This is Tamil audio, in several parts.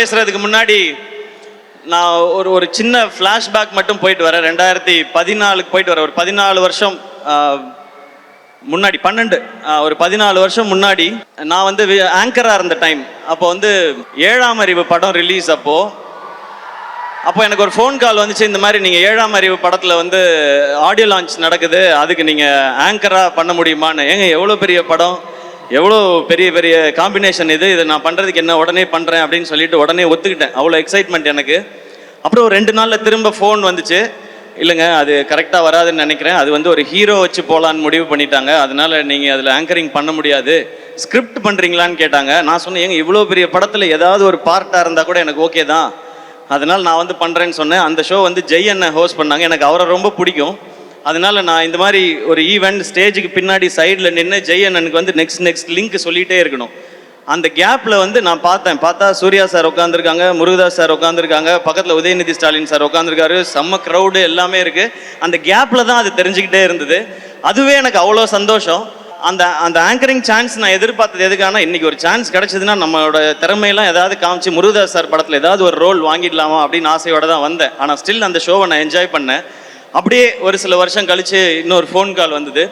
பேசுறதுக்கு முன்னாடி நான் ஒரு சின்ன ஃப்ளாஷ்பேக் மட்டும் போயிட்டு வரேன். 2014 போயிட்டு வரேன். ஒரு 14 வருஷம் முன்னாடி, ஒரு 14 வருஷம் முன்னாடி நான் வந்து ஆங்கராக இருந்த டைம். அப்போ வந்து 7ஆம் அறிவு படம் ரிலீஸ். அப்போ எனக்கு ஒரு ஃபோன் கால் வந்துச்சு, இந்த மாதிரி நீங்கள் 7ஆம் அறிவு படத்தில் வந்து ஆடியோ லான்ச் நடக்குது, அதுக்கு நீங்கள் ஆங்கராக பண்ண முடியுமான்னு. ஏங்க எவ்வளோ பெரிய படம், எவ்வளோ பெரிய பெரிய காம்பினேஷன், இதை நான் பண்ணுறதுக்கு என்ன, உடனே பண்ணுறேன் அப்படின்னு சொல்லிட்டு உடனே ஒத்துக்கிட்டேன். அவ்வளோ எக்ஸைட்மெண்ட் எனக்கு. அப்புறம் ஒரு 2 நாளில் திரும்ப ஃபோன் வந்துச்சு, இல்லைங்க அது கரெக்டாக வராதுன்னு நினைக்கிறேன், அது வந்து ஒரு ஹீரோ வச்சு போகலான்னு முடிவு பண்ணிட்டாங்க, அதனால நீங்கள் அதில் ஆங்கரிங் பண்ண முடியாது, ஸ்கிரிப்ட் பண்ணுறீங்களான்னு கேட்டாங்க. நான் சொன்னேன், ஏங்க இவ்வளோ பெரிய படத்தில் ஏதாவது ஒரு பார்ட்டாக இருந்தால் கூட எனக்கு ஓகே தான், அதனால் நான் வந்து பண்ணுறேன்னு சொன்னேன். அந்த ஷோ வந்து ஜெய் அண்ணன் ஹோஸ்ட் பண்ணாங்க. எனக்கு அவரை ரொம்ப பிடிக்கும். அதனால நான் இந்த மாதிரி ஒரு ஈவெண்ட் ஸ்டேஜுக்கு பின்னாடி சைடில் நின்று ஜெய் அண்ணனுக்கு வந்து நெக்ஸ்ட் லிங்க் சொல்லிகிட்டே இருக்கணும். அந்த கேப்பில் வந்து நான் பார்த்தா சூர்யா சார் உட்காந்துருக்காங்க, முருகதாஸ் சார் உட்காந்துருக்காங்க, பக்கத்தில் உதயநிதி ஸ்டாலின் சார் உட்காந்துருக்காரு, செம்ம க்ரௌடு எல்லாமே இருக்குது. அந்த கேப்பில் தான் அது தெரிஞ்சுக்கிட்டே இருந்தது. அதுவே எனக்கு அவ்வளோ சந்தோஷம். அந்த ஆங்கரிங் சான்ஸ் நான் எதிர்பார்த்தது எதுக்கான, இன்றைக்கி ஒரு சான்ஸ் கிடச்சிதுன்னா நம்மளோட திறமையெல்லாம் ஏதாவது காமிச்சு முருகதாஸ் சார் படத்தில் ஏதாவது ஒரு ரோல் வாங்கிடலாமா அப்படின்னு ஆசையோடு தான் வந்தேன். ஆனால் ஸ்டில் அந்த ஷோவை நான் என்ஜாய் பண்ணேன். அப்படியே ஒரு சில வருஷம் கழித்து இன்னொரு ஃபோன் கால் வந்தது.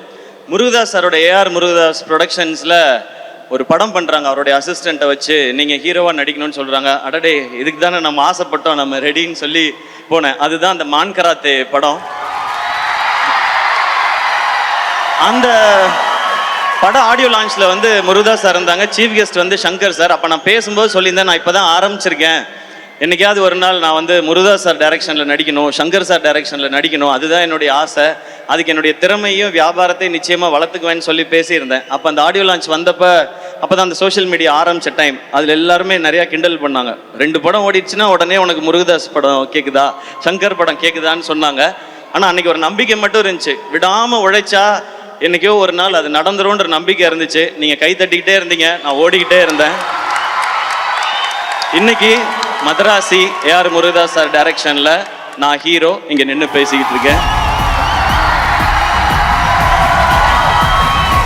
முருகதாஸ் சாரோட ஏஆர் முருகதாஸ் ப்ரொடக்ஷன்ஸில் ஒரு படம் பண்ணுறாங்க, அவருடைய அசிஸ்டண்ட்டை வச்சு நீங்கள் ஹீரோவாக நடிக்கணும்னு சொல்கிறாங்க. அடடே, இதுக்கு தானே நம்ம ஆசைப்பட்டோம், நம்ம ரெடின்னு சொல்லி போனேன். அதுதான் அந்த மான் கராத்தே படம். அந்த படம் ஆடியோ லான்ச்சில் வந்து முருகதாஸ் சார் இருந்தாங்க, சீஃப் கெஸ்ட் வந்து சங்கர் சார். அப்போ நான் பேசும்போது சொல்லியிருந்தேன், நான் இப்போ தான் ஆரம்பிச்சிருக்கேன், என்னைக்காவது ஒரு நாள் நான் வந்து முருகதாஸ் சார் டைரக்ஷனில் நடிக்கணும், சங்கர் சார் டைரக்ஷனில் நடிக்கணும், அதுதான் என்னுடைய ஆசை, அதுக்கு என்னுடைய திறமையும் வியாபாரத்தையும் நிச்சயமாக வளர்த்துக்குவேன்னு சொல்லி பேசியிருந்தேன். அப்போ அந்த ஆடியோ லான்ச் வந்தப்போ தான் அந்த சோஷியல் மீடியா ஆரம்பித்த டைம். அதில் எல்லாருமே நிறையா கிண்டல் பண்ணாங்க. 2 படம் ஓடிடுச்சுன்னா உடனே உனக்கு முருகதாஸ் படம் கேட்குதா, சங்கர் படம் கேட்குதான்னு சொன்னாங்க. ஆனால் அன்றைக்கி ஒரு நம்பிக்கை மட்டும் இருந்துச்சு, விடாமல் உழைச்சா என்றைக்கோ ஒரு நாள் அது நடந்துரும்ன்ற நம்பிக்கை இருந்துச்சு. நீங்கள் கை தட்டிக்கிட்டே இருந்தீங்க, நான் ஓடிக்கிட்டே இருந்தேன். இன்னைக்கு மதராசி ஏஆர் முருகதாஸ் சார் டைரக்ஷனில் நான் ஹீரோ இங்கே நின்று பேசிக்கிட்டு இருக்கேன்.